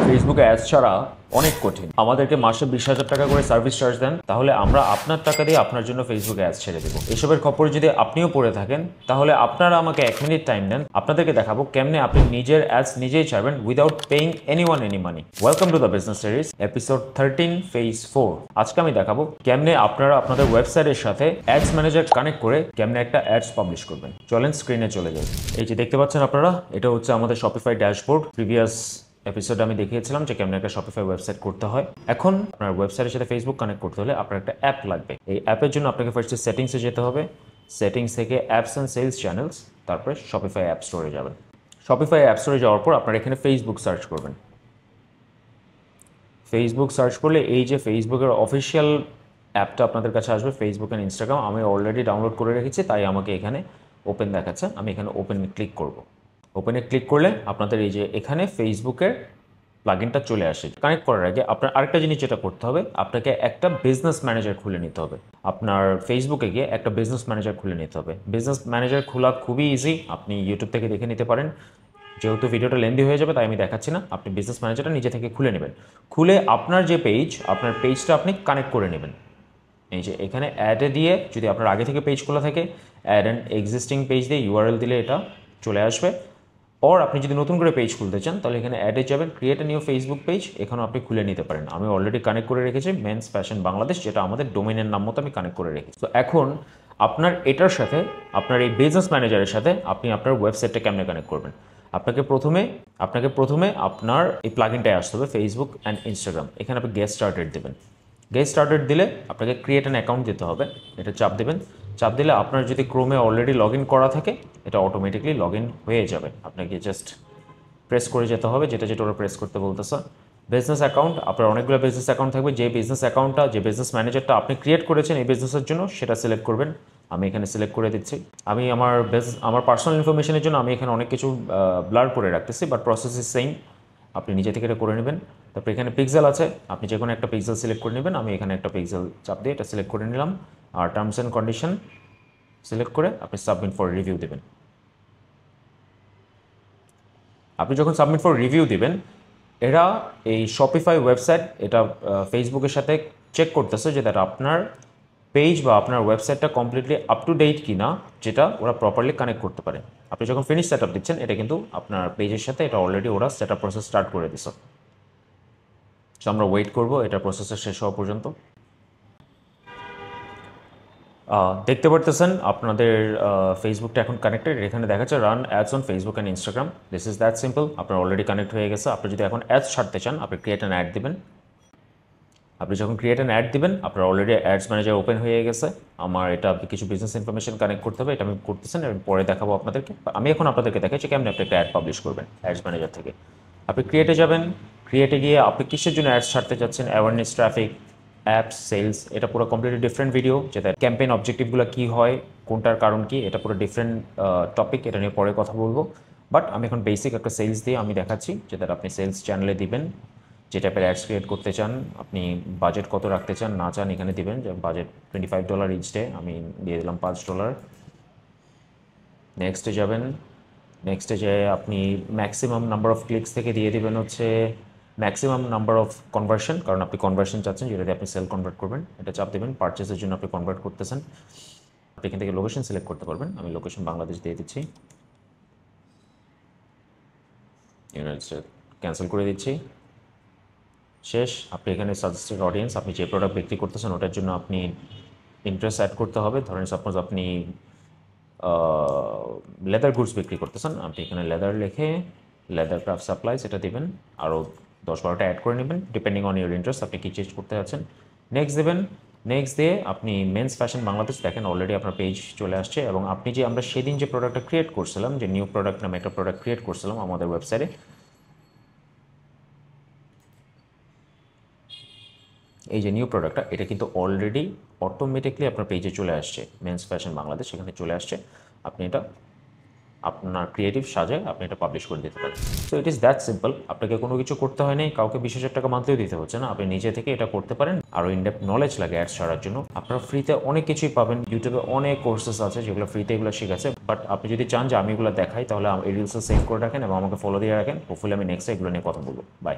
ফেসবুকে অ্যাডস ছাড়া অনেক কঠিন। আমাদেরকে মাসে 20,000 টাকা করে সার্ভিস চার্জ দেন, তাহলে আমরা আপনার টাকা দিয়ে আপনার জন্য ফেসবুকে অ্যাডস ছেড়ে দেবো। এসবের খবরে যদি আপনিও পড়ে থাকেন, তাহলে আপনারা আমাকে 1 মিনিট টাইম দেন, আপনাদেরকে দেখাবো কেমনে আপনি নিজের অ্যাডস নিজেই ছাড়বেন without paying anyone any money. Welcome to the business series episode 13 phase 4। আজকে আমি দেখাবো কেমনে আপনারা আপনাদের ওয়েবসাইটের সাথে অ্যাডস ম্যানেজার কানেক্ট করে কেমনে একটা অ্যাডস পাবলিশ করবেন। চলেন স্ক্রিনে চলে যাই। এই যে দেখতে পাচ্ছেন আপনারা, এটা হচ্ছে আমাদের শপিফাই ড্যাশবোর্ড। প্রিভিয়াস এপিসোডে আমি দেখিয়েছিলাম যে কেমন একটা শপিফাই ওয়েবসাইট করতে হয়। এখন আপনার ওয়েবসাইটের সাথে ফেসবুক কানেক্ট করতে হলে আপনার একটা অ্যাপ লাগবে। এই অ্যাপের জন্য আপনাকে ফার্স্টে সেটিংসে যেতে হবে। সেটিংস থেকে অ্যাপস অ্যান্ড সেলস চ্যানেলস, তারপরে শপিফাই অ্যাপ স্টোরে যাবেন। শপিফাই অ্যাপ স্টোরে যাওয়ার পর আপনারা এখানে ফেসবুক সার্চ করবেন। ফেসবুক সার্চ করলে এই যে ফেসবুকের অফিসিয়াল অ্যাপটা আপনাদের কাছে আসবে, ফেসবুক অ্যান্ড ইনস্টাগ্রাম। আমি অলরেডি ডাউনলোড করে রেখেছি, তাই আমাকে এখানে ওপেন দেখাচ্ছে। আমি এখানে ওপেন ক্লিক করব। ওপেনে ক্লিক করলে আপনাদের এই যে এখানে ফেসবুকের প্লাগইনটা চলে আসে। কানেক্ট করার আগে আপনার আরেকটা জিনিস যেটা করতে হবে, আপনাকে একটা বিজনেস ম্যানেজার খুলে নিতে হবে। আপনার ফেসবুকে গিয়ে একটা বিজনেস ম্যানেজার খুলে নিতে হবে। বিজনেস ম্যানেজার খোলা খুবই ইজি, আপনি ইউটিউব থেকে দেখে নিতে পারেন। যেহেতু ভিডিওটা লেন্দি হয়ে যাবে তাই আমি দেখাচ্ছি না, আপনি বিজনেস ম্যানেজারটা নিজে থেকে খুলে নেবেন। খুলে আপনার যে পেজ, আপনার পেজটা আপনি কানেক্ট করে নেবেন। এই যে এখানে অ্যাডে দিয়ে, যদি আপনার আগে থেকে পেজ খোলা থাকে, অ্যাড অ্যান্ড এক্সিস্টিং পেজ দিয়ে ইউআরএল দিলে এটা চলে আসবে। ওর আপনি যদি নতুন করে পেজ খুলতে চান, তাহলে এখানে অ্যাডে যাবেন, create a new Facebook page, এখানেও আপনি খুলে নিতে পারেন। আমি অলরেডি কানেক্ট করে রেখেছি মেন্স ফ্যাশন বাংলাদেশ, যেটা আমাদের ডোমেনের নাম মতো আমি কানেক্ট করে রেখেছি। তো এখন আপনার এটার সাথে, আপনার এই বিজনেস ম্যানেজারের সাথে আপনি আপনার ওয়েবসাইটটা কেমনে কানেক্ট করবেন। আপনাকে প্রথমে আপনার এই প্লাগইনটায় আসতে হবে, ফেসবুক অ্যান্ড ইনস্টাগ্রাম। এখানে আপনি গেট স্টার্টেড দেবেন। গেট স্টার্টেড দিলে আপনাকে ক্রিয়েট অ্যান অ্যাকাউন্ট দিতে হবে, এটা চাপ দেবেন। চাপ দিলে আপনার যদি ক্রোমে অলরেডি লগ ইন করা থাকে, এটা অটোমেটিকলি লগ ইন হয়ে যাবে। আপনাকে জাস্ট প্রেস করে যেতে হবে, যেটা ওরা প্রেস করতে বলতেছে। বিজনেস অ্যাকাউন্ট, আপনার অনেকগুলো বিজনেস অ্যাকাউন্ট থাকবে। যে বিজনেস অ্যাকাউন্টটা, যে বিজনেস ম্যানেজারটা আপনি ক্রিয়েট করেছেন এই বিজনেসের জন্য, সেটা সিলেক্ট করবেন। আমি এখানে সিলেক্ট করে দিচ্ছি। আমি আমার পার্সোনাল ইনফরমেশনের জন্য আমি এখানে অনেক কিছু ব্লার করে রাখতেছি, বাট প্রসেস ইজ সেম। আপনি নিজে থেকে এটা করে নেবেন। তারপর এখানে পিক্সেল আছে, আপনি যে কোনো একটা পিক্সেল সিলেক্ট করে নেবেন। আমি এখানে একটা পিক্সেল চাপ দিয়ে এটা সিলেক্ট করে নিলাম। আর টার্মস অ্যান্ড কন্ডিশন সিলেক্ট করে আপনি সাবমিট ফর রিভিউ দেবেন। আপনি যখন সাবমিট ফর রিভিউ দিবেন, এরা এই শপিফাই ওয়েবসাইট এটা ফেসবুকের সাথে চেক করতেছে যে তারা আপনার পেজ বা আপনার ওয়েবসাইটটা কমপ্লিটলি আপ টু ডেট কিনা, যেটা ওরা প্রপারলি কানেক্ট করতে পারে। আপনি যখন ফিনিশ সেট আপ দিচ্ছেন, এটা কিন্তু আপনার পেজের সাথে এটা অলরেডি ওরা সেট আপ প্রসেস স্টার্ট করে দিছে। সো আমরা ওয়েট করবো এটা প্রসেসটা শেষ হওয়া পর্যন্ত। দেখতে পারতেছেন আপনাদের ফেসবুকটা এখন কানেক্টেড। এখানে দেখাচ্ছে run ads on Facebook and Instagram. This is that simple. আপনার অলরেডি কানেক্ট হয়ে গেছে। আপনি যদি এখন অ্যাডস ছাড়তে চান, আপনি ক্রিয়েট অ্যান অ্যাড দিবেন। আপনি যখন ক্রিয়েট অ্যান অ্যাড দিবেন, আপনার অলরেডি অ্যাডস ম্যানেজার ওপেন হয়ে গেছে। আমার এটা কিছু বিজনেস ইনফরমেশন কানেক্ট করতে হবে, এটা আমি করতেছেন, এবং পরে দেখাবো আপনাদেরকে। আমি এখন আপনাদেরকে দেখাচ্ছি কেমন আপনি একটা অ্যাড পাবলিশ করবেন অ্যাডস ম্যানেজার থেকে। আপনি ক্রিয়েটে যাবেন। ক্রিয়েটে গিয়ে আপনি কিসের জন্য অ্যাডস ছাড়তে চাচ্ছেন, অ্যাওয়ারনেস, ট্রাফিক, অ্যাপস, সেলস, এটা পুরো কমপ্লিটলি ডিফারেন্ট ভিডিও। যেটা ক্যাম্পেইন অবজেক্টিভগুলো কী হয়, কোনটার কারণ কি, এটা পুরো ডিফারেন্ট টপিক, এটা নিয়ে পরে কথা বলবো। বাট আমি এখন বেসিক একটা সেলস দিয়ে আমি দেখাচ্ছি, যেটা আপনি সেলস চ্যানেলে দিবেন। যে টাইপের অ্যাডস ক্রিয়েট করতে চান, আপনি বাজেট কত রাখতে চান না চান এখানে দিবেন। যে বাজেট $25 ইচ ডে, আমি দিয়ে দিলাম $5। নেক্সটে যাবেন। নেক্সটে যে আপনি ম্যাক্সিমাম নাম্বার অফ ক্লিকস থেকে দিয়ে দিবেন হচ্ছে ম্যাক্সিমাম নাম্বার অফ কনভার্সন, কারণ আপনি কনভার্সন চাচ্ছেন যেটা দিয়ে আপনি সেল কনভার্ট করবেন। এটা চাপ দেবেন। পারচেসের জন্য আপনি কনভার্ট করতেছেন। আপনি এখান থেকে লোকেশন সিলেক্ট করতে পারবেন। আমি লোকেশন বাংলাদেশ দিয়ে দিচ্ছি, ইউনাইটেড স্টেট ক্যান্সেল করে দিচ্ছি। শেষ। আপনি এখানে সাজেস্টেড অডিয়েন্স, আপনি যে প্রোডাক্ট বিক্রি করতেছেন ওটার জন্য আপনি ইন্টারেস্ট অ্যাড করতে হবে। ধরেন সাপোজ আপনি লেদার গুডস বিক্রি করতেছেন, আপনি এখানে লেদার লিখে লেদার ক্রাফট সাপ্লাইজ এটা দিবেন। আরও 10-12টা অ্যাড করে নেবেন ডিপেন্ডিং অন ইউর ইন্টারেস্ট, আপনি কী চেঞ্জ করতে যাচ্ছেন। নেক্সট দেবেন। নেক্সট দিয়ে আপনি মেন্স ফ্যাশন বাংলাদেশ দেখেন অলরেডি আপনার পেজ চলে আসছে। এবং আপনি যে আমরা সেদিন যে প্রোডাক্টটা ক্রিয়েট করছিলাম, যে নিউ প্রোডাক্ট নামে একটা প্রোডাক্ট ক্রিয়েট করছিলাম আমাদের ওয়েবসাইটে, এই যে নিউ প্রোডাক্টটা, এটা কিন্তু অলরেডি অটোমেটিকলি আপনার পেজে চলে আসছে। মেন্স ফ্যাশন বাংলাদেশ এখানে চলে আসছে। আপনি এটা আপনার ক্রিয়েটিভ সাজায় আপনি এটা পাবলিশ করে দিতে পারেন। So it is that simple. আপনাকে কোনো কিছু করতে হয় নাই, কাউকে 20,000 টাকা মান্থলিও দিতে হচ্ছে না। আপনি নিজে থেকে এটা করতে পারেন। আরও ইনডেপথ নলেজ লাগে অ্যাডস ছাড়ার জন্য, আপনারা ফ্রিতে অনেক কিছুই পাবেন। ইউটিউবে অনেক কোর্সেস আছে যেগুলো ফ্রিতে এগুলো শেখাচ্ছে। বাট আপনি যদি চান যে আমি এগুলো দেখাই, তাহলে এই রিলসে সেভ করে রাখেন এবং আমাকে ফলো দিয়ে রাখেন। হোপফুলি আমি নেক্সট এগুলো নিয়ে কথা বলবো। বাই।